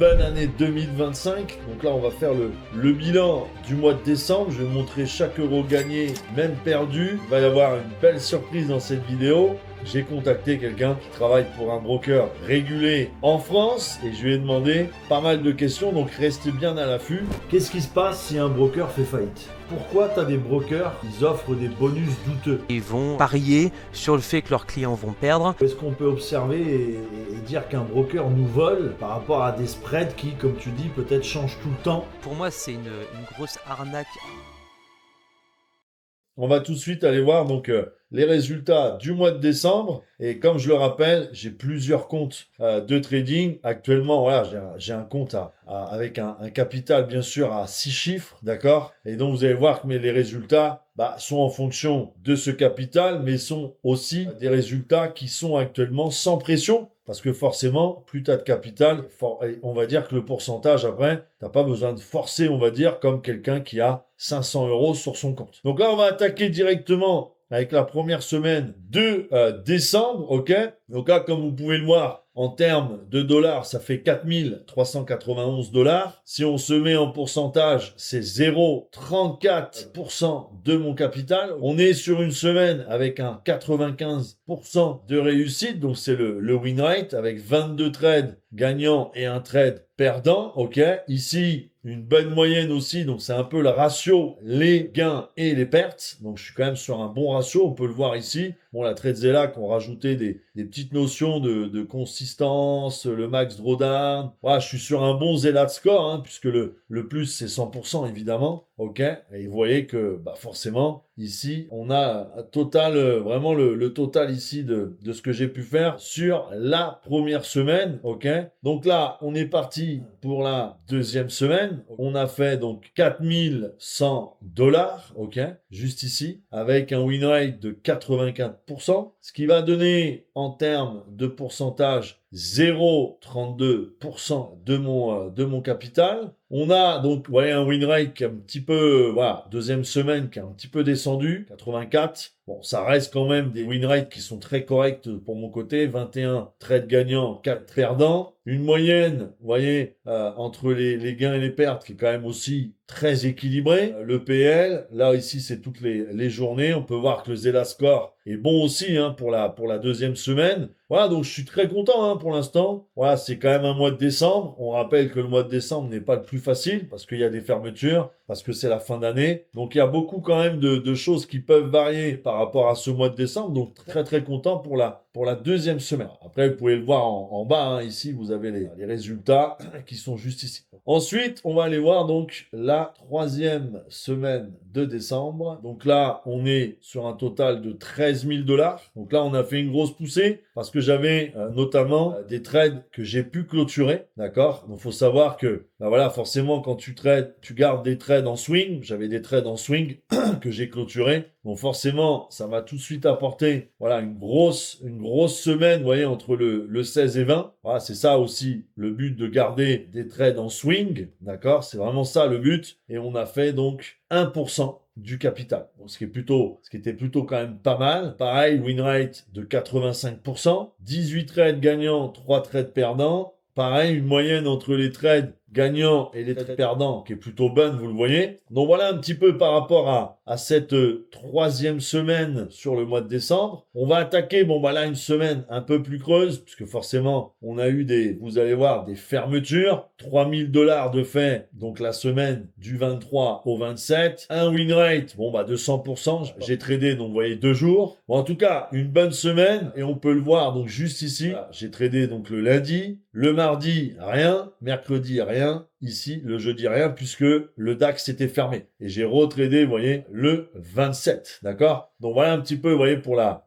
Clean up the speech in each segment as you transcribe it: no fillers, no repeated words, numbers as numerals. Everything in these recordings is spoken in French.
Bonne année 2025. Donc là, on va faire le bilan du mois de décembre. Je vais montrer chaque euro gagné, même perdu. Il va y avoir une belle surprise dans cette vidéo. J'ai contacté quelqu'un qui travaille pour un broker régulé en France et je lui ai demandé pas mal de questions, donc restez bien à l'affût. Qu'est-ce qui se passe si un broker fait faillite? Pourquoi tu as des brokers qui offrent des bonus douteux? Ils vont parier sur le fait que leurs clients vont perdre. Est-ce qu'on peut observer et dire qu'un broker nous vole par rapport à des spreads qui, comme tu dis, peut-être changent tout le temps? Pour moi, c'est une grosse arnaque. On va tout de suite aller voir donc les résultats du mois de décembre. Et comme je le rappelle, j'ai plusieurs comptes de trading. Actuellement, voilà, j'ai un compte avec un capital, bien sûr, à 6 chiffres, d'accord? Et donc, vous allez voir que les résultats sont en fonction de ce capital, mais sont aussi des résultats qui sont actuellement sans pression. Parce que forcément, plus tu as de capital, on va dire que le pourcentage, après, tu n'as pas besoin de forcer, on va dire, comme quelqu'un qui a 500 euros sur son compte. Donc là, on va attaquer directement avec la première semaine de décembre, ok? Donc là, comme vous pouvez le voir, en termes de dollars, ça fait 4391 dollars. Si on se met en pourcentage, c'est 0,34% de mon capital. On est sur une semaine avec un 95% de réussite. Donc c'est le win rate avec 22 trades gagnants et un trade perdant, ok? Ici, une bonne moyenne aussi, donc c'est un peu le ratio, les gains et les pertes. Donc je suis quand même sur un bon ratio, on peut le voir ici. Bon, la Tradzella qui ont rajouté des petites notions de consistance, le max drawdown. Voilà, je suis sur un bon Zelat score, hein, puisque le plus c'est 100% évidemment, ok? Et vous voyez que forcément, ici, on a un total, vraiment le total ici de ce que j'ai pu faire sur la première semaine, ok? Donc là, on est parti pour la deuxième semaine. On a fait donc 4100 dollars, ok? Juste ici, avec un win rate de 84%, ce qui va donner en termes de pourcentage 0,32% de mon capital. On a donc, vous voyez, un win rate qui est un petit peu, voilà, deuxième semaine qui est un petit peu descendu, 84. Bon, ça reste quand même des win rates qui sont très corrects pour mon côté. 21 trades gagnants, 4 perdants. Une moyenne, vous voyez, entre les gains et les pertes qui est quand même aussi très équilibré. Le PL, là ici c'est toutes les journées. On peut voir que le Zella Score est bon aussi hein, pour la deuxième semaine. Voilà, donc je suis très content hein, pour l'instant. Voilà, c'est quand même un mois de décembre. On rappelle que le mois de décembre n'est pas le plus facile parce qu'il y a des fermetures, parce que c'est la fin d'année. Donc il y a beaucoup quand même de choses qui peuvent varier par rapport à ce mois de décembre. Donc très très content pour la deuxième semaine. Après, vous pouvez le voir en bas. Hein, ici, vous avez les résultats qui sont juste ici. Ensuite, on va aller voir donc la troisième semaine de décembre. Donc là, on est sur un total de 13 000 dollars. Donc là, on a fait une grosse poussée parce que j'avais notamment des trades que j'ai pu clôturer. D'accord? Donc, faut savoir que, voilà, forcément, quand tu trades, tu gardes des trades en swing. J'avais des trades en swing que j'ai clôturés. Donc, forcément, ça m'a tout de suite apporté, voilà, une grosse semaine, vous voyez, entre le 16 et 20. Voilà, c'est ça aussi le but de garder des trades en swing. D'accord? C'est vraiment ça le but. Et on a fait donc 1% du capital. Donc, ce qui était plutôt quand même pas mal. Pareil, win rate de 85%, 18 trades gagnants, 3 trades perdants. Pareil, une moyenne entre les trades gagnants et les trades perdants qui est plutôt bonne, vous le voyez. Donc voilà un petit peu par rapport à cette troisième semaine sur le mois de décembre. On va attaquer, là, une semaine un peu plus creuse, puisque forcément, on a eu vous allez voir, des fermetures. 3000 dollars de fait, donc la semaine du 23 au 27. Un win rate, de 100%. J'ai tradé, donc vous voyez, 2 jours. Bon, en tout cas, une bonne semaine, et on peut le voir, donc juste ici. Voilà, j'ai tradé donc le lundi, le mardi, rien, mercredi, rien. Ici, le jeudi, rien, puisque le DAX était fermé. Et j'ai retradé, vous voyez, le 27, d'accord? Donc voilà un petit peu, vous voyez, pour la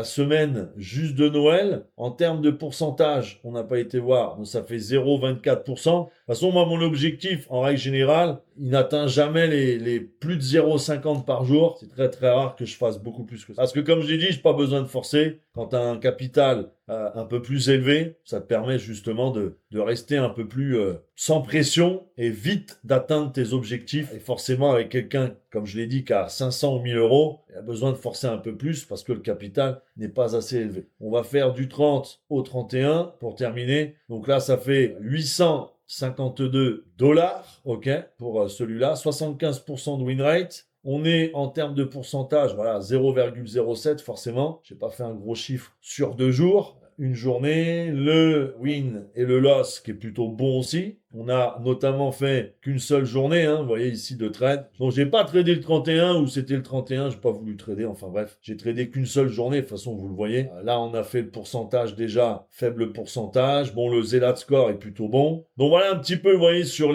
semaine juste de Noël. En termes de pourcentage, on n'a pas été voir, donc ça fait 0,24%. De toute façon, moi, mon objectif, en règle générale, il n'atteint jamais les plus de 0,50 par jour. C'est très, très rare que je fasse beaucoup plus que ça. Parce que comme je l'ai dit, je n'ai pas besoin de forcer. Quand tu as un capital un peu plus élevé, ça te permet justement de rester un peu plus sans pression et vite d'atteindre tes objectifs. Et forcément, avec quelqu'un, comme je l'ai dit, qui a 500 ou 1000 euros, il a besoin de forcer un peu plus parce que le capital n'est pas assez élevé. On va faire du 30 au 31 pour terminer. Donc là, ça fait 800 $52, ok, pour celui-là, 75% de win rate. On est en termes de pourcentage, voilà, 0,07 forcément. J'ai pas fait un gros chiffre sur 2 jours. Une journée, le win et le loss qui est plutôt bon aussi. On a notamment fait qu'une seule journée, vous voyez ici de trade. Donc j'ai pas tradé le 31 ou c'était le 31, j'ai pas voulu trader, enfin bref. J'ai tradé qu'une seule journée, de toute façon vous le voyez. Là on a fait le pourcentage déjà, faible pourcentage. Bon, le Zelat score est plutôt bon. Donc voilà un petit peu, vous voyez, sur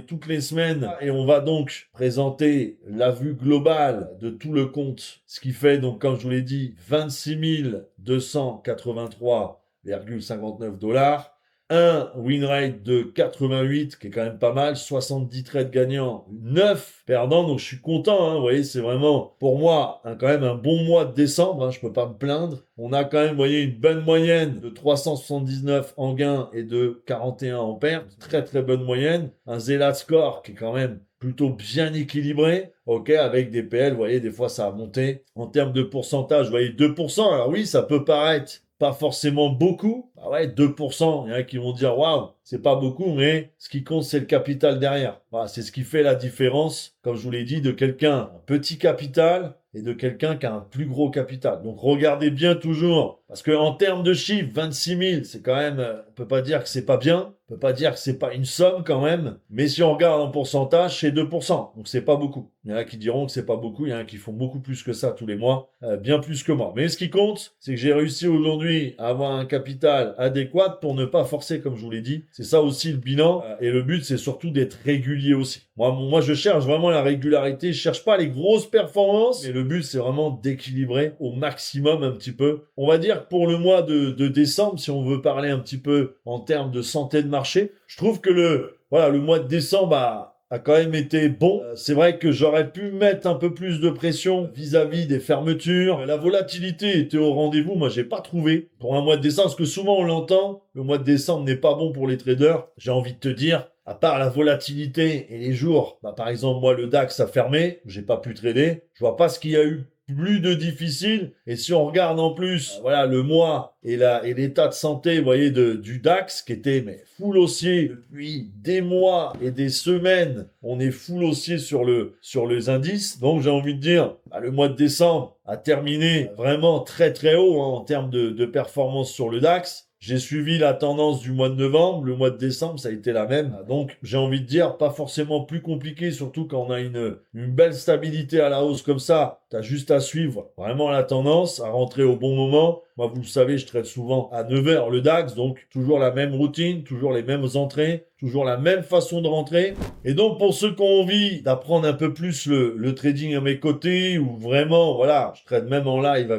toutes les semaines. Et on va donc présenter la vue globale de tout le compte. Ce qui fait donc, comme je vous l'ai dit, 26 283,59 $. Un win rate de 88, qui est quand même pas mal, 70 trades gagnants, 9 perdants, donc je suis content, vous voyez, c'est vraiment, pour moi, quand même un bon mois de décembre, je peux pas me plaindre. On a quand même, vous voyez, une bonne moyenne de 379 en gain et de 41 en perte, très très bonne moyenne. Un Zelat score qui est quand même plutôt bien équilibré, ok, avec des PL, vous voyez, des fois ça a monté. En termes de pourcentage, vous voyez, 2%, alors oui, ça peut paraître pas forcément beaucoup. Bah ouais, 2%, il y en a qui vont dire, waouh, c'est pas beaucoup, mais ce qui compte, c'est le capital derrière. Voilà, c'est ce qui fait la différence, comme je vous l'ai dit, de quelqu'un, un petit capital, et de quelqu'un qui a un plus gros capital. Donc regardez bien toujours, parce que en termes de chiffres, 26 000, c'est quand même, on peut pas dire que c'est pas bien, on peut pas dire que c'est pas une somme quand même, mais si on regarde en pourcentage, c'est 2%, donc c'est pas beaucoup. Il y en a qui diront que c'est pas beaucoup, il y en a qui font beaucoup plus que ça tous les mois, bien plus que moi. Mais ce qui compte, c'est que j'ai réussi aujourd'hui à avoir un capital adéquat pour ne pas forcer, comme je vous l'ai dit. C'est ça aussi le bilan, et le but c'est surtout d'être régulier aussi. Moi je cherche vraiment la régularité, je cherche pas les grosses performances, mais le but c'est vraiment d'équilibrer au maximum un petit peu. On va dire que pour le mois de décembre, si on veut parler un petit peu en termes de santé de marché, je trouve que le mois de décembre a quand même été bon. C'est vrai que j'aurais pu mettre un peu plus de pression vis-à-vis des fermetures. La volatilité était au rendez-vous. Moi, j'ai pas trouvé pour un mois de décembre, parce que souvent on l'entend, le mois de décembre n'est pas bon pour les traders. J'ai envie de te dire, à part la volatilité et les jours, par exemple, moi, le DAX a fermé, j'ai pas pu trader. Je vois pas ce qu'il y a eu plus de difficile. Et si on regarde en plus, le mois et l'état de santé, vous voyez, du DAX, qui était full haussier depuis des mois et des semaines, on est full haussier sur les indices. Donc j'ai envie de dire, le mois de décembre a terminé vraiment très très haut en termes de performance sur le DAX. J'ai suivi la tendance du mois de novembre, le mois de décembre, ça a été la même. Donc, j'ai envie de dire, pas forcément plus compliqué, surtout quand on a une belle stabilité à la hausse comme ça. T'as juste à suivre vraiment la tendance, à rentrer au bon moment. Moi, vous le savez, je traite souvent à 9h le DAX, donc toujours la même routine, toujours les mêmes entrées, toujours la même façon de rentrer. Et donc, pour ceux qui ont envie d'apprendre un peu plus le trading à mes côtés, ou vraiment, je trade même en live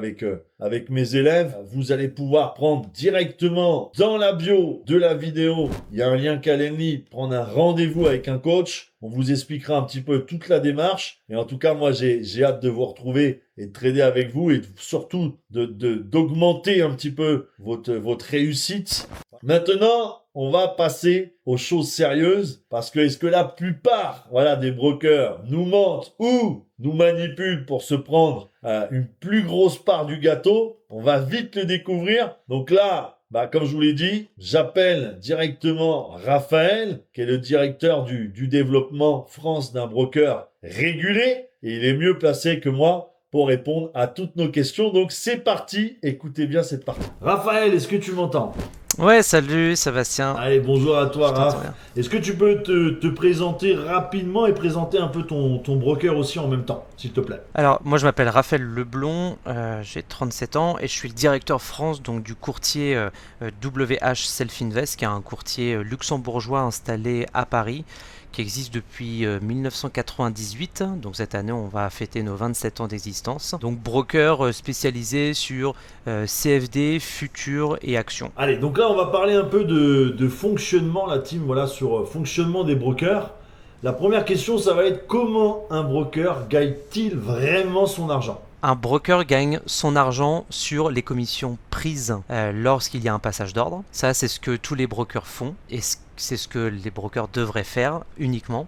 avec mes élèves, vous allez pouvoir prendre directement dans la bio de la vidéo, il y a un lien Calendly, prendre un rendez-vous avec un coach. On vous expliquera un petit peu toute la démarche. Et en tout cas, moi, j'ai hâte de vous retrouver et de trader avec vous et surtout d'augmenter un petit peu votre réussite. Maintenant, on va passer aux choses sérieuses parce que est-ce que la plupart, des brokers nous mentent ou nous manipulent pour se prendre une plus grosse part du gâteau? On va vite le découvrir. Donc là, comme je vous l'ai dit, j'appelle directement Raphaël, qui est le directeur du développement France d'un broker régulé. Et il est mieux placé que moi pour répondre à toutes nos questions. Donc c'est parti, écoutez bien cette partie. Raphaël, est-ce que tu m'entends ? Ouais, salut Sébastien. Allez, bonjour à toi Raph. Est-ce que tu peux te présenter rapidement et présenter un peu ton broker aussi en même temps, s'il te plaît? Alors, moi je m'appelle Raphaël Leblond, j'ai 37 ans et je suis le directeur France donc, du courtier WH Self Invest, qui est un courtier luxembourgeois installé à Paris, qui existe depuis 1998. Donc cette année, on va fêter nos 27 ans d'existence. Donc broker spécialisé sur CFD, futurs et actions. Allez, donc là, on va parler un peu de fonctionnement, la team, sur fonctionnement des brokers. La première question, ça va être comment un broker gagne-t-il vraiment son argent ? Un broker gagne son argent sur les commissions prises lorsqu'il y a un passage d'ordre. Ça, c'est ce que tous les brokers font. Et ce c'est ce que les brokers devraient faire uniquement.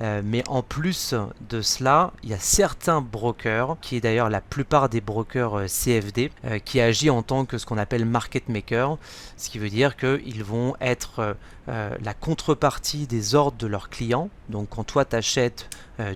Mais en plus de cela, il y a certains brokers, qui est d'ailleurs la plupart des brokers CFD, qui agissent en tant que ce qu'on appelle market maker, ce qui veut dire qu'ils vont être la contrepartie des ordres de leurs clients. Donc quand toi tu achètes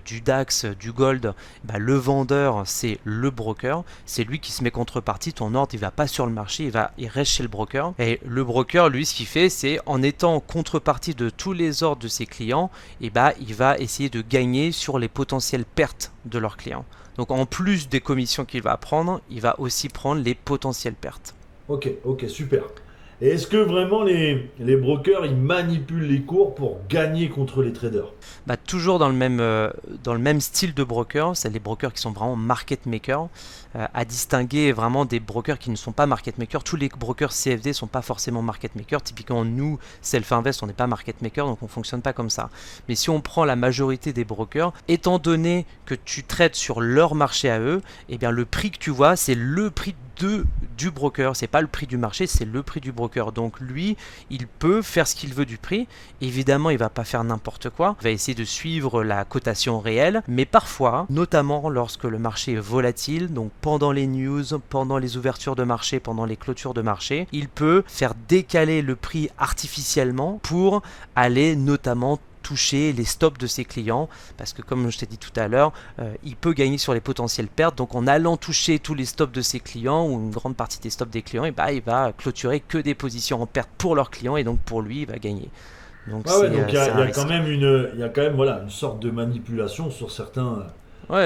du DAX, du Gold, le vendeur c'est le broker, c'est lui qui se met contrepartie, ton ordre il va pas sur le marché, il reste chez le broker. Et le broker lui ce qu'il fait c'est en étant contrepartie de tous les ordres de ses clients, il va essayer de gagner sur les potentielles pertes de leurs clients. Donc en plus des commissions qu'il va prendre, il va aussi prendre les potentielles pertes. Ok, super. Et est-ce que vraiment les brokers, ils manipulent les cours pour gagner contre les traders? Toujours dans le même style de broker, c'est les brokers qui sont vraiment market makers, à distinguer vraiment des brokers qui ne sont pas market makers. Tous les brokers CFD ne sont pas forcément market makers. Typiquement, nous, Self Invest, on n'est pas market maker, donc on ne fonctionne pas comme ça. Mais si on prend la majorité des brokers, étant donné que tu traites sur leur marché à eux, eh bien le prix que tu vois, c'est le prix du broker, c'est pas le prix du marché, c'est le prix du broker. Donc lui, il peut faire ce qu'il veut du prix. Évidemment, il va pas faire n'importe quoi. Il va essayer de suivre la cotation réelle, mais parfois, notamment lorsque le marché est volatile, donc pendant les news, pendant les ouvertures de marché, pendant les clôtures de marché, il peut faire décaler le prix artificiellement pour aller notamment toucher les stops de ses clients, parce que comme je t'ai dit tout à l'heure, il peut gagner sur les potentielles pertes. Donc en allant toucher tous les stops de ses clients ou une grande partie des stops des clients, il va clôturer que des positions en perte pour leurs clients, et donc pour lui il va gagner. Donc donc il y a quand même une sorte de manipulation sur certains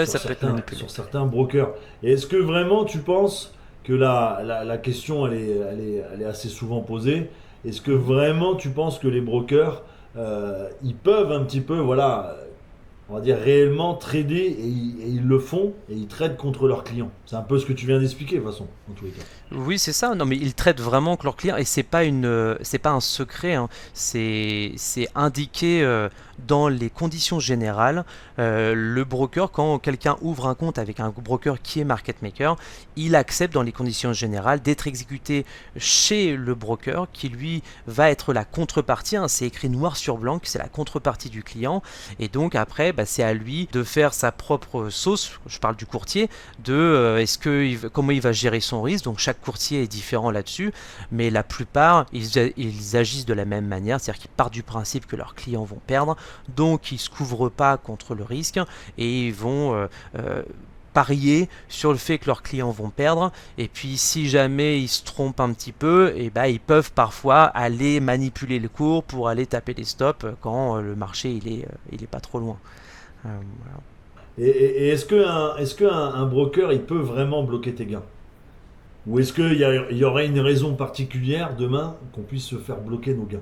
sur certains brokers. Et est-ce que vraiment tu penses que la question elle est assez souvent posée? Est-ce que vraiment tu penses que les brokers ils peuvent un petit peu, on va dire réellement trader, et ils le font, et ils tradent contre leurs clients? C'est un peu ce que tu viens d'expliquer de toute façon, en tous les cas. Oui, c'est ça. Non, mais ils traitent vraiment que leurs clients, et c'est pas un secret, hein. C'est indiqué dans les conditions générales. Le broker, quand quelqu'un ouvre un compte avec un broker qui est market maker, il accepte dans les conditions générales d'être exécuté chez le broker, qui lui va être la contrepartie, hein. C'est écrit noir sur blanc que c'est la contrepartie du client, et donc après, c'est à lui de faire sa propre sauce. Je parle du courtier, de comment il va gérer son risque. Donc chaque courtier est différent là-dessus, mais la plupart ils agissent de la même manière, c'est-à-dire qu'ils partent du principe que leurs clients vont perdre, donc ils ne se couvrent pas contre le risque, et ils vont parier sur le fait que leurs clients vont perdre. Et puis si jamais ils se trompent un petit peu, ils peuvent parfois aller manipuler le cours pour aller taper les stops quand le marché il est pas trop loin. Voilà. Et est-ce qu'un broker il peut vraiment bloquer tes gains? Ou est-ce qu'il y aurait une raison particulière demain qu'on puisse se faire bloquer nos gains?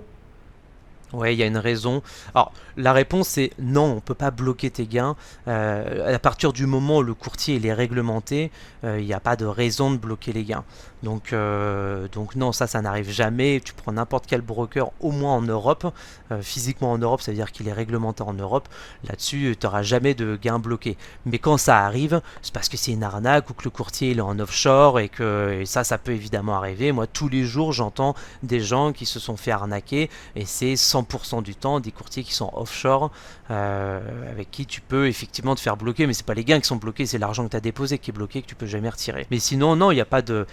Ouais, il y a une raison. Alors, la réponse est non, on ne peut pas bloquer tes gains. À partir du moment où le courtier il est réglementé, il n'y a pas de raison de bloquer les gains. Donc non, ça n'arrive jamais. Tu prends n'importe quel broker, au moins en Europe, physiquement en Europe, ça veut dire qu'il est réglementé en Europe. Là-dessus, tu n'auras jamais de gains bloqués. Mais quand ça arrive, c'est parce que c'est une arnaque ou que le courtier il est en offshore, et ça peut évidemment arriver. Moi, tous les jours, j'entends des gens qui se sont fait arnaquer, et c'est 100% du temps des courtiers qui sont offshore, avec qui tu peux effectivement te faire bloquer, mais c'est pas les gains qui sont bloqués, c'est l'argent que tu as déposé qui est bloqué, que tu peux jamais retirer. Mais sinon non, il n'y a pas de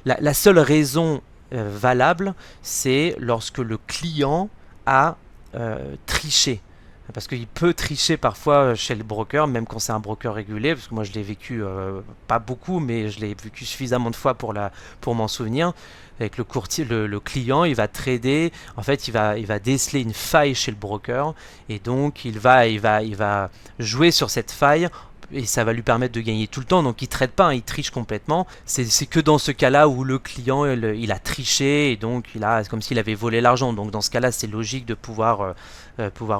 la seule raison valable, c'est lorsque le client a triché. Parce qu'il peut tricher parfois chez le broker, même quand c'est un broker régulé, parce que moi je l'ai vécu, pas beaucoup, mais je l'ai vécu suffisamment de fois pour m'en souvenir. Avec le courtier, le client, il va trader, en fait il va déceler une faille chez le broker, et donc il va jouer sur cette faille, et ça va lui permettre de gagner tout le temps. Donc il ne trade pas, hein, il triche complètement. C'est que dans ce cas-là où le client il a triché, et donc c'est comme s'il avait volé l'argent. Donc dans ce cas-là, c'est logique de pouvoir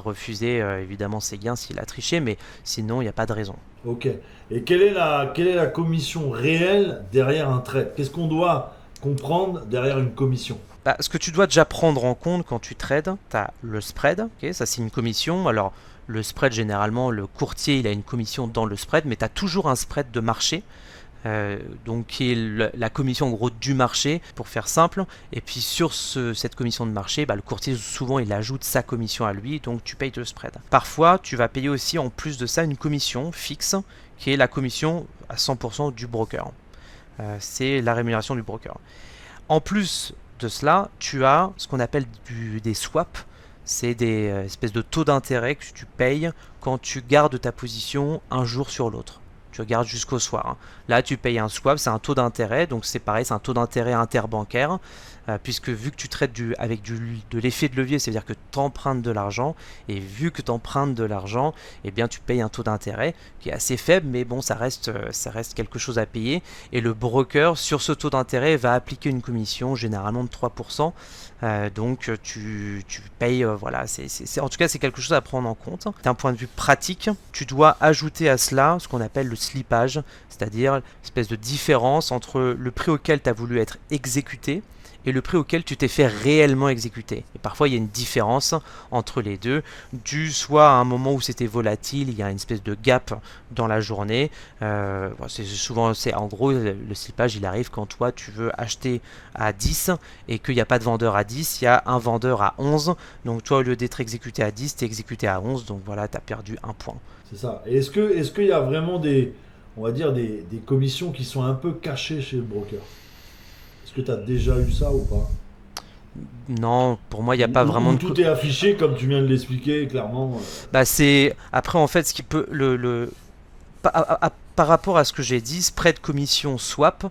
refuser évidemment ses gains s'il a triché, mais sinon il n'y a pas de raison. Ok. Et quelle est la commission réelle derrière un trade? Qu'est-ce qu'on doit comprendre derrière une commission? Ce que tu dois déjà prendre en compte quand tu trades, tu as le spread, okay, ça c'est une commission. Alors le spread, généralement le courtier il a une commission dans le spread, mais tu as toujours un spread de marché. donc qui est la commission en gros du marché, pour faire simple. Et puis sur cette commission de marché, le courtier souvent il ajoute sa commission à lui, donc tu payes le spread. Parfois tu vas payer aussi en plus de ça une commission fixe, qui est la commission à 100% du broker. C'est la rémunération du broker. En plus de cela, tu as ce qu'on appelle des swaps. C'est des espèces de taux d'intérêt que tu payes quand tu gardes ta position un jour sur l'autre. Tu regardes jusqu'au soir. Là, tu payes un swap, c'est un taux d'intérêt. Donc, c'est pareil, c'est un taux d'intérêt interbancaire. Puisque vu que tu traites avec de l'effet de levier, c'est-à-dire que tu empruntes de l'argent. Et vu que tu empruntes de l'argent, eh bien, tu payes un taux d'intérêt qui est assez faible. Mais bon, ça reste quelque chose à payer. Et le broker, sur ce taux d'intérêt, va appliquer une commission, généralement de 3%. Donc, tu payes, voilà. En tout cas, c'est quelque chose à prendre en compte. D'un point de vue pratique, tu dois ajouter à cela ce qu'on appelle le slippage, c'est-à-dire une espèce de différence entre le prix auquel tu as voulu être exécuté et le prix auquel tu t'es fait réellement exécuter. Et parfois, il y a une différence entre les deux, dû soit à un moment où c'était volatile, il y a une espèce de gap dans la journée. En gros, le slippage, il arrive quand toi, tu veux acheter à 10 et qu'il n'y a pas de vendeur à 10, il y a un vendeur à 11. Donc toi, au lieu d'être exécuté à 10, tu es exécuté à 11. Donc voilà, tu as perdu un point. C'est ça. Et est-ce qu'il y a vraiment des commissions qui sont un peu cachées chez le broker? Est-ce que tu as déjà eu ça ou pas? Non, pour moi, il n'y a pas vraiment de... Tout est affiché comme tu viens de l'expliquer clairement. C'est après en fait ce qui peut par rapport à ce que j'ai dit, spread, commission, swap,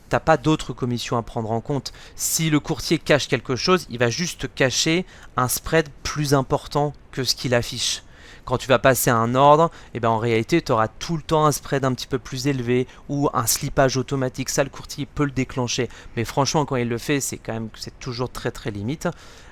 t'as pas d'autres commissions à prendre en compte. Si le courtier cache quelque chose, il va juste cacher un spread plus important que ce qu'il affiche. Quand tu vas passer un ordre, en réalité, tu auras tout le temps un spread un petit peu plus élevé ou un slippage automatique. Ça, le courtier peut le déclencher. Mais franchement, quand il le fait, c'est toujours très très limite.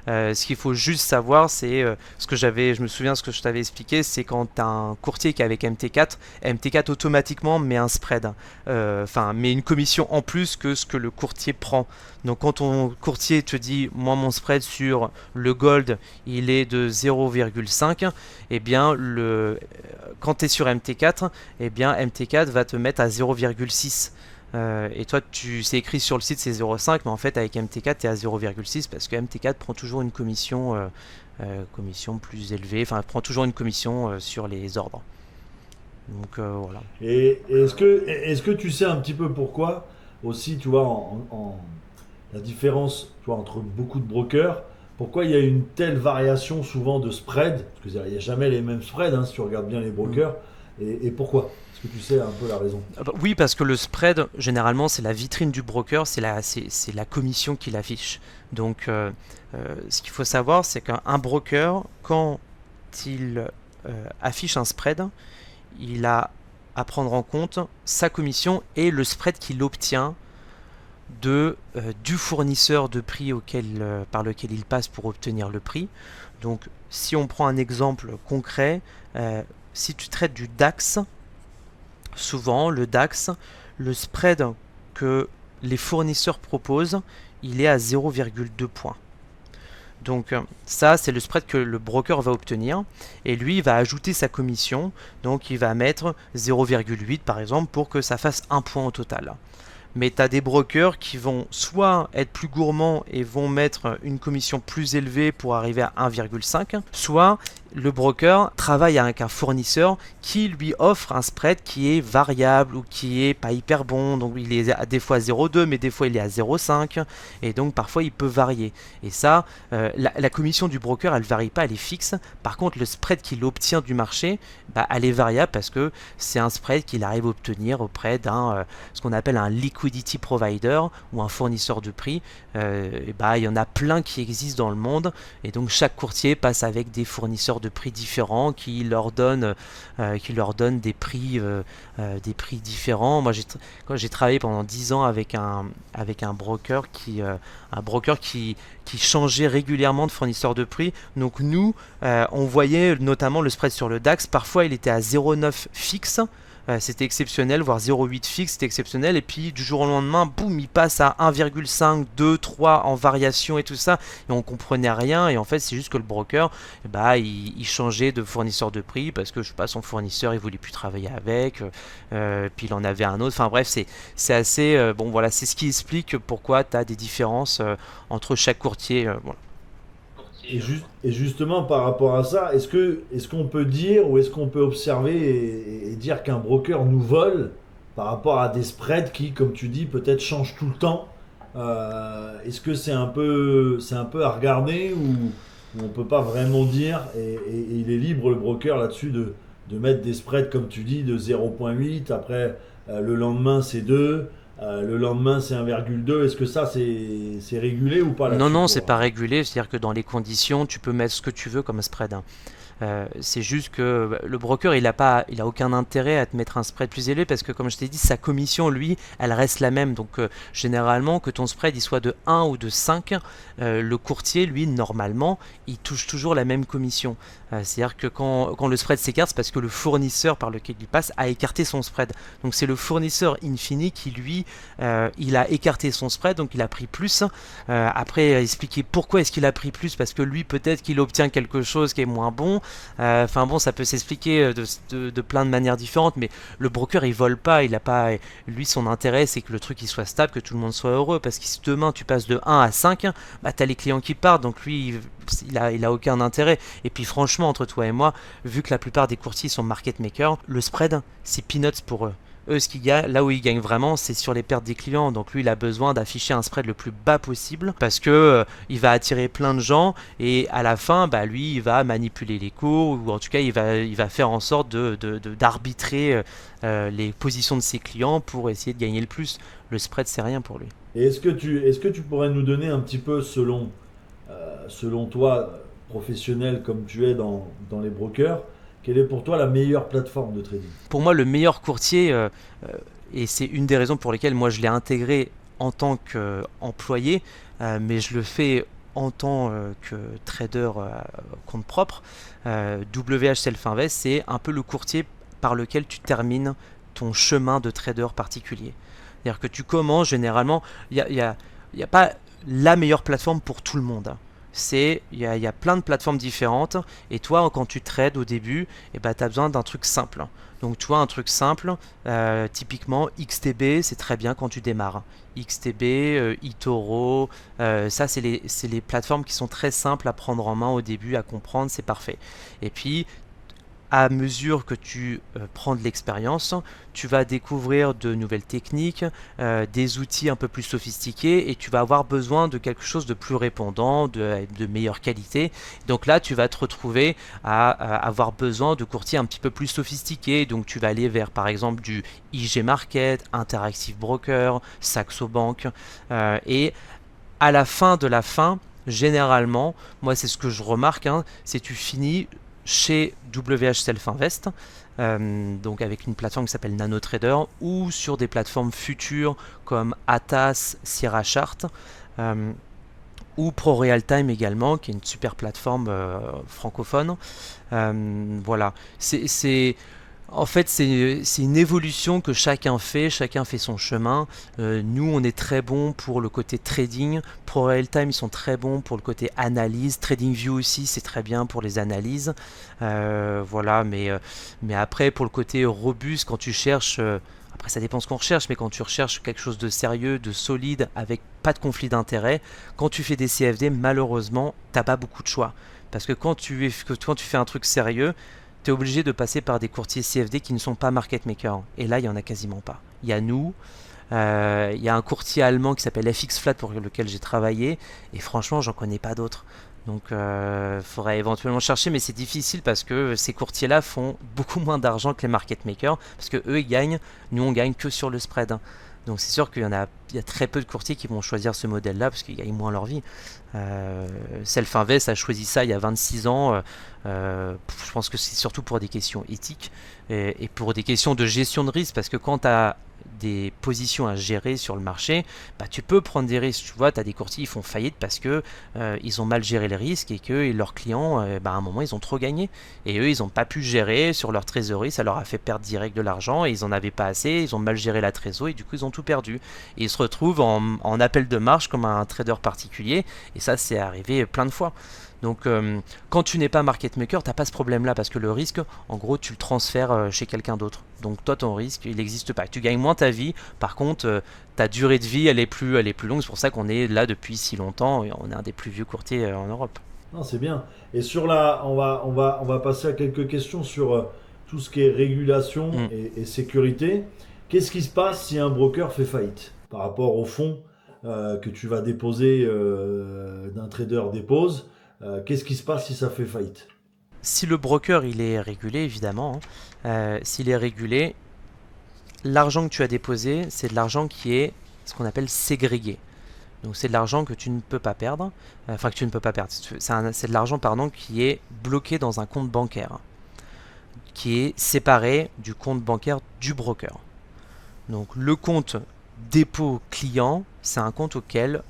Ce qu'il faut juste savoir, c'est je me souviens ce que je t'avais expliqué, c'est quand tu as un courtier qui est avec MT4 automatiquement met un spread, met une commission en plus que ce que le courtier prend. Donc quand ton courtier te dit, moi mon spread sur le gold, il est de 0,5, quand tu es sur MT4, MT4 va te mettre à 0,6. Et toi, c'est écrit sur le site c'est 0,5, mais en fait avec MT4 tu es à 0,6 parce que MT4 prend toujours une commission plus élevée, prend toujours une commission sur les ordres. Donc voilà. Et est-ce que tu sais un petit peu pourquoi aussi, tu vois, la différence, tu vois, entre beaucoup de brokers, pourquoi il y a une telle variation souvent de spread? Parce qu'il n'y a jamais les mêmes spreads, si tu regardes bien les brokers. Et pourquoi? Est-ce que tu sais un peu la raison? Oui, parce que le spread, généralement, c'est la vitrine du broker, c'est la commission qu'il affiche. Donc, ce qu'il faut savoir, c'est qu'un broker, quand il affiche un spread, il a à prendre en compte sa commission et le spread qu'il obtient du fournisseur de prix par lequel il passe pour obtenir le prix. Donc, si on prend un exemple concret, si tu traites du DAX, souvent le DAX, le spread que les fournisseurs proposent, il est à 0,2 points. Donc ça, c'est le spread que le broker va obtenir. Et lui, il va ajouter sa commission. Donc il va mettre 0,8 par exemple pour que ça fasse 1 point au total. Mais tu as des brokers qui vont soit être plus gourmands et vont mettre une commission plus élevée pour arriver à 1,5, soit le broker travaille avec un fournisseur qui lui offre un spread qui est variable ou qui est pas hyper bon. Donc il est à des fois 0,2 mais des fois il est à 0,5 et donc parfois il peut varier. Et ça, la commission du broker elle varie pas, elle est fixe. Par contre le spread qu'il obtient du marché, elle est variable parce que c'est un spread qu'il arrive à obtenir auprès d'un ce qu'on appelle un liquidity provider ou un fournisseur de prix. Il y en a plein qui existent dans le monde et donc chaque courtier passe avec des fournisseurs de prix différents qui leur donnent des prix différents. Moi j'ai travaillé pendant 10 ans avec un broker qui changeait régulièrement de fournisseur de prix. Donc nous on voyait notamment le spread sur le DAX, parfois il était à 0,9 fixe, c'était exceptionnel, voire 0,8 fixe, c'était exceptionnel, et puis du jour au lendemain, boum, il passe à 1,5, 2, 3 en variation et tout ça, et on comprenait rien, et en fait c'est juste que le broker, bah, il changeait de fournisseur de prix, parce que je sais pas, son fournisseur il voulait plus travailler avec, puis il en avait un autre, enfin bref, c'est assez, bon voilà, c'est ce qui explique pourquoi tu as des différences entre chaque courtier, voilà. Et justement, par rapport à ça, est-ce qu'on peut dire ou est-ce qu'on peut observer et dire qu'un broker nous vole par rapport à des spreads qui, comme tu dis, peut-être changent tout le temps. Est-ce que c'est un peu à regarder ou on peut pas vraiment dire et il est libre le broker là-dessus de mettre des spreads, comme tu dis, de 0,8, après le lendemain c'est 2, le lendemain c'est 1,2. Est-ce que ça c'est régulé ou pas Non, là-dessus non, c'est pour... pas régulé, c'est-à-dire que dans les conditions, tu peux mettre ce que tu veux comme spread, hein. C'est juste que le broker, il a aucun intérêt à te mettre un spread plus élevé parce que, comme je t'ai dit, sa commission, lui, elle reste la même. Donc, généralement, que ton spread il soit de 1 ou de 5, le courtier, lui, normalement, il touche toujours la même commission. C'est-à-dire que quand le spread s'écarte, c'est parce que le fournisseur par lequel il passe a écarté son spread. Donc, c'est le fournisseur in fine qui, lui, il a écarté son spread, donc il a pris plus. Après, expliquer pourquoi est-ce qu'il a pris plus, parce que lui, peut-être qu'il obtient quelque chose qui est moins bon. Enfin bon, ça peut s'expliquer de plein de manières différentes, mais le broker il vole pas, il a pas, lui son intérêt c'est que le truc il soit stable, que tout le monde soit heureux, parce que si demain tu passes de 1 à 5, bah t'as les clients qui partent, donc lui il a aucun intérêt. Et puis franchement, entre toi et moi, vu que la plupart des courtiers sont market makers, le spread c'est peanuts pour eux. Eux, ce qu'ils gagnent, là où ils gagnent vraiment, c'est sur les pertes des clients. Donc lui, il a besoin d'afficher un spread le plus bas possible parce que il va attirer plein de gens et à la fin, bah lui, il va manipuler les cours ou en tout cas, il va faire en sorte d'arbitrer les positions de ses clients pour essayer de gagner le plus. Le spread, c'est rien pour lui. Et est-ce que tu pourrais nous donner un petit peu, selon toi, professionnel comme tu es dans les brokers, quelle est pour toi la meilleure plateforme de trading? Pour moi, le meilleur courtier, et c'est une des raisons pour lesquelles moi je l'ai intégré en tant qu'employé, mais je le fais en tant que trader compte propre, WH Self Invest, c'est un peu le courtier par lequel tu termines ton chemin de trader particulier. C'est-à-dire que tu commences généralement, il y a pas la meilleure plateforme pour tout le monde, hein. Il y a plein de plateformes différentes et toi quand tu trades au début, tu as besoin d'un truc simple. Donc tu vois un truc simple, typiquement XTB c'est très bien quand tu démarres. XTB, eToro, ça c'est les plateformes qui sont très simples à prendre en main au début, à comprendre, c'est parfait. Et puis à mesure que tu prends de l'expérience, tu vas découvrir de nouvelles techniques, des outils un peu plus sophistiqués et tu vas avoir besoin de quelque chose de plus répondant, de meilleure qualité. Donc là, tu vas te retrouver à avoir besoin de courtiers un petit peu plus sophistiqués. Donc tu vas aller vers par exemple du IG Market, Interactive Broker, Saxo Bank et à la fin de la fin, généralement, moi c'est ce que je remarque, hein, c'est tu finis chez WH Self Invest, donc avec une plateforme qui s'appelle NanoTrader, ou sur des plateformes futures comme Atas, Sierra Chart, ou Pro Realtime également, qui est une super plateforme francophone. Voilà, en fait, c'est une évolution que chacun fait son chemin. Nous, on est très bon pour le côté trading. Pro Realtime, ils sont très bons pour le côté analyse. TradingView aussi, c'est très bien pour les analyses. Voilà, mais après, pour le côté robuste, quand tu cherches, après ça dépend ce qu'on recherche, mais quand tu recherches quelque chose de sérieux, de solide, avec pas de conflit d'intérêt, quand tu fais des CFD, malheureusement, t'as pas beaucoup de choix. Parce que quand tu fais un truc sérieux, tu es obligé de passer par des courtiers CFD qui ne sont pas market makers. Et là, il n'y en a quasiment pas. Il y a nous, il y a un courtier allemand qui s'appelle FX Flat pour lequel j'ai travaillé. Et franchement, j'en connais pas d'autres. Donc, il faudrait éventuellement chercher, mais c'est difficile parce que ces courtiers-là font beaucoup moins d'argent que les market makers. Parce que eux, ils gagnent, nous, on gagne que sur le spread. Donc c'est sûr qu'il y a très peu de courtiers qui vont choisir ce modèle-là parce qu'ils gagnent moins leur vie. Self Invest a choisi ça il y a 26 ans. Je pense que c'est surtout pour des questions éthiques et pour des questions de gestion de risque parce que quand tu as des positions à gérer sur le marché, bah, tu peux prendre des risques. Tu vois, tu as des courtiers qui font faillite parce que ils ont mal géré les risques et que leurs clients, bah, à un moment, ils ont trop gagné. Et eux, ils n'ont pas pu gérer sur leur trésorerie, ça leur a fait perdre direct de l'argent et ils n'en avaient pas assez, ils ont mal géré la trésorerie et du coup, ils ont tout perdu. Et ils se retrouvent en appel de marge comme un trader particulier et ça, c'est arrivé plein de fois. Donc, quand tu n'es pas market maker, tu n'as pas ce problème-là parce que le risque, en gros, tu le transfères chez quelqu'un d'autre. Donc, toi, ton risque, il n'existe pas. Tu gagnes moins ta vie. Par contre, ta durée de vie, elle est plus longue. C'est pour ça qu'on est là depuis si longtemps et on est un des plus vieux courtiers en Europe. Non, c'est bien. Et on va passer à quelques questions sur tout ce qui est régulation Mm. et sécurité. Qu'est-ce qui se passe si un broker fait faillite par rapport au fonds que tu vas déposer, d'un trader dépose? Qu'est-ce qui se passe si ça fait faillite? Si le broker, il est régulé, évidemment, hein, s'il est régulé, l'argent que tu as déposé, c'est de l'argent qui est ce qu'on appelle ségrégué. Donc c'est de l'argent que tu ne peux pas perdre, enfin que tu ne peux pas perdre. C'est de l'argent, pardon, qui est bloqué dans un compte bancaire, qui est séparé du compte bancaire du broker. Donc le compte dépôt client, c'est un compte auquel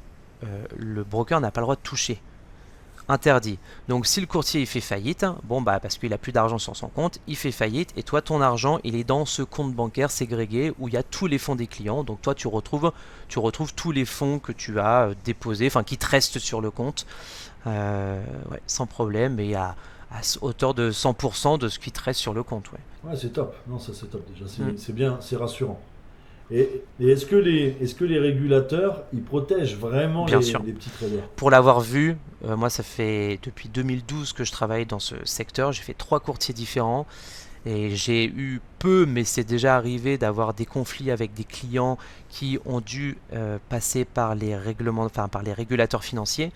le broker n'a pas le droit de toucher. Interdit. Donc si le courtier il fait faillite, bon bah parce qu'il a plus d'argent sur son compte, il fait faillite et toi ton argent il est dans ce compte bancaire ségrégué où il y a tous les fonds des clients. Donc toi tu retrouves tous les fonds que tu as déposés, enfin qui te restent sur le compte, ouais, sans problème et à hauteur de 100% de ce qui te reste sur le compte. Ouais. Ouais, c'est top. Non, ça c'est top déjà. Mm. C'est bien, c'est rassurant. Et est-ce que les régulateurs, ils protègent vraiment Bien les, sûr. les petits traders? Pour l'avoir vu, moi ça fait depuis 2012 que je travaille dans ce secteur, j'ai fait 3 courtiers différents. Et j'ai eu peu, mais c'est déjà arrivé d'avoir des conflits avec des clients qui ont dû passer par les règlements, enfin par les régulateurs financiers.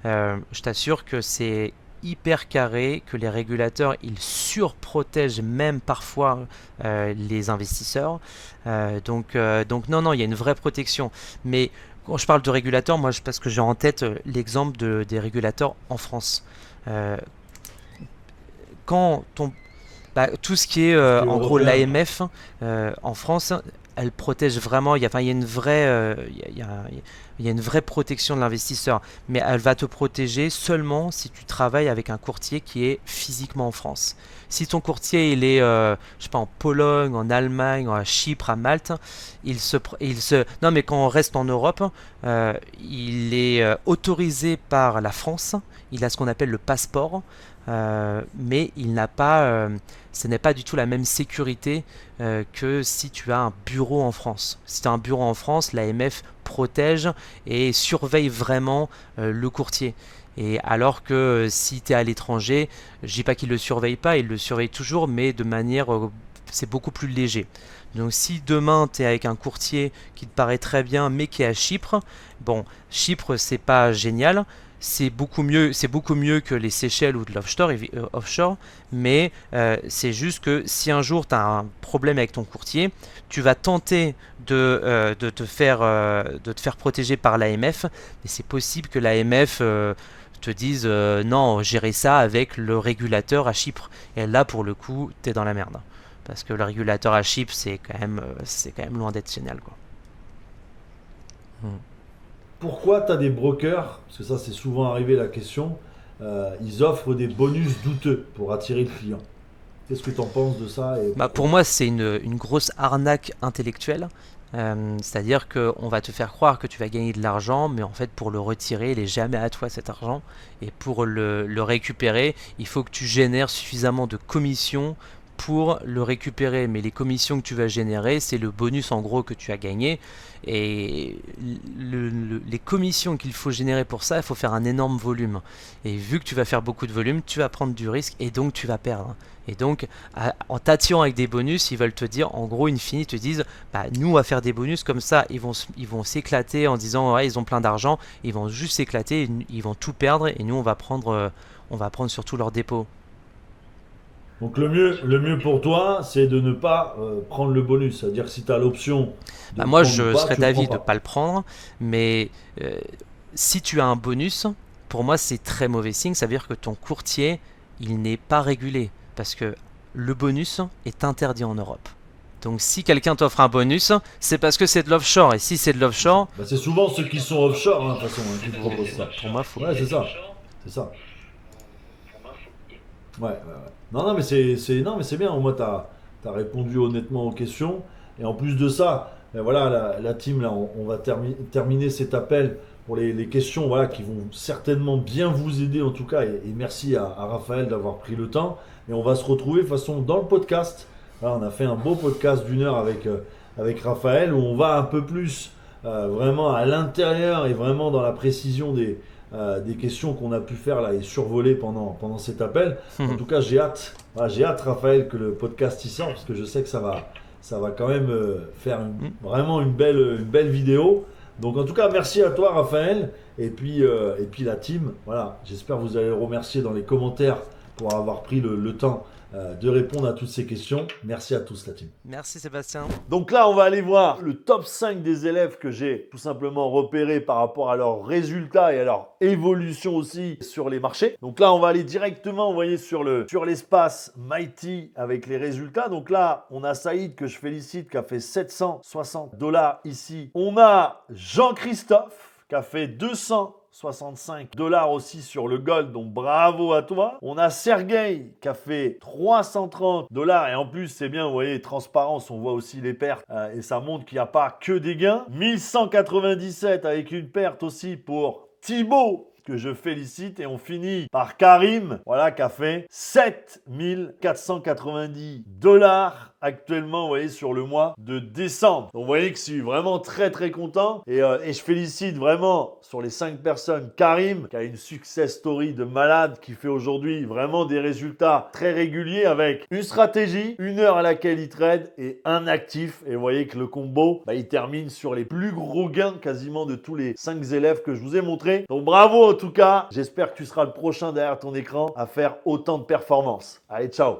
Je t'assure que c'est hyper carré, que les régulateurs ils surprotègent même parfois les investisseurs. Donc non, non, il y a une vraie protection. Mais quand je parle de régulateurs, moi parce que j'ai en tête l'exemple des régulateurs en France. Euh, quand on bah, tout ce qui est Tout ce qui est en gros européen, quoi. l'AMF en France, elle protège vraiment. Il y a une vraie, il y a une vraie protection de l'investisseur, mais elle va te protéger seulement si tu travailles avec un courtier qui est physiquement en France. Si ton courtier il est, je sais pas, en Pologne, en Allemagne, à Chypre, à Malte, non mais quand on reste en Europe, il est autorisé par la France. Il a ce qu'on appelle le passeport. Mais il n'a pas, ce n'est pas du tout la même sécurité que si tu as un bureau en France. Si tu as un bureau en France, l'AMF protège et surveille vraiment le courtier. Et alors que si tu es à l'étranger, je dis pas qu'il ne le surveille pas, il le surveille toujours, mais de manière, c'est beaucoup plus léger. Donc si demain tu es avec un courtier qui te paraît très bien, mais qui est à Chypre, bon, Chypre c'est pas génial, c'est beaucoup mieux que les Seychelles ou de l'offshore, mais c'est juste que si un jour tu as un problème avec ton courtier, tu vas tenter de te faire protéger par l'AMF, mais c'est possible que l'AMF te dise non, gérer ça avec le régulateur à Chypre. Et là, pour le coup, tu es dans la merde. Parce que le régulateur à Chypre, c'est quand même loin d'être génial, quoi. Hmm. Pourquoi tu as des brokers, parce que ça c'est souvent arrivé la question, ils offrent des bonus douteux pour attirer le client. Qu'est-ce que tu en penses de ça et Bah, pour pourquoi? moi, c'est une grosse arnaque intellectuelle. C'est-à-dire qu'on va te faire croire que tu vas gagner de l'argent, mais en fait, pour le retirer, il n'est jamais à toi cet argent. Et pour le récupérer, il faut que tu génères suffisamment de commissions pour le récupérer. Mais les commissions que tu vas générer, c'est le bonus en gros que tu as gagné. Et les commissions qu'il faut générer pour ça, il faut faire un énorme volume. Et vu que tu vas faire beaucoup de volume, tu vas prendre du risque et donc tu vas perdre. Et donc, en t'attirant avec des bonus, ils veulent te dire, en gros, in fine, ils te disent, bah, nous, on va faire des bonus comme ça, ils vont s'éclater en disant, ouais, ils ont plein d'argent, ils vont juste s'éclater, ils vont tout perdre, et nous, on va prendre surtout leur dépôt. Donc le mieux pour toi, c'est de ne pas prendre le bonus. C'est-à-dire que si tu as l'option de Bah, le moi, prendre ou je pas, serais tu le prends d'avis de ne pas. pas le prendre, mais euh, si tu as un bonus, pour moi, c'est très mauvais signe, ça veut dire que ton courtier, il n'est pas régulé, parce que le bonus est interdit en Europe. Donc si quelqu'un t'offre un bonus, c'est parce que c'est de l'offshore. Et si c'est de l'offshore, Bah, c'est souvent ceux qui sont offshore, de toute façon, qui te proposent ça. pour moi, faut. Ouais, c'est ça. C'est ça. Ouais. Non, mais c'est bien. Au moins, t'as répondu honnêtement aux questions. Et en plus de ça, ben voilà, la team, là, on va terminer cet appel pour les questions, voilà, qui vont certainement bien vous aider en tout cas. Et merci à Raphaël d'avoir pris le temps. Et on va se retrouver de toute façon dans le podcast. Voilà, on a fait un beau podcast d'1 heure avec Raphaël où on va un peu plus vraiment à l'intérieur et vraiment dans la précision des questions qu'on a pu faire là et survoler pendant cet appel. En tout cas, j'ai hâte, voilà, Raphaël, que le podcast y sorte parce que je sais que ça va quand même faire vraiment une belle vidéo. Donc en tout cas, merci à toi Raphaël et puis la team. Voilà, j'espère que vous allez le remercier dans les commentaires pour avoir pris le temps de répondre à toutes ces questions. Merci à tous la team. Merci Sébastien. Donc là, on va aller voir le top 5 des élèves que j'ai tout simplement repérés par rapport à leurs résultats et à leur évolution aussi sur les marchés. Donc là, on va aller directement, vous voyez, sur l'espace Mighty avec les résultats. Donc là, on a Saïd que je félicite qui a fait $760 ici. On a Jean-Christophe qui a fait $265 aussi sur le gold, donc bravo à toi. On a Sergei qui a fait $330 et en plus c'est bien, vous voyez, transparence, on voit aussi les pertes et ça montre qu'il n'y a pas que des gains. 1197 avec une perte aussi pour Thibaut que je félicite et on finit par Karim, voilà, qui a fait $7 490 actuellement, vous voyez, sur le mois de décembre. Donc vous voyez que je suis vraiment très content et je félicite vraiment sur les 5 personnes Karim qui a une success story de malade qui fait aujourd'hui vraiment des résultats très réguliers avec une stratégie, 1 heure à laquelle il trade et un actif et vous voyez que le combo, il termine sur les plus gros gains quasiment de tous les 5 élèves que je vous ai montrés. Donc bravo en tout cas, j'espère que tu seras le prochain derrière ton écran à faire autant de performances. Allez, ciao!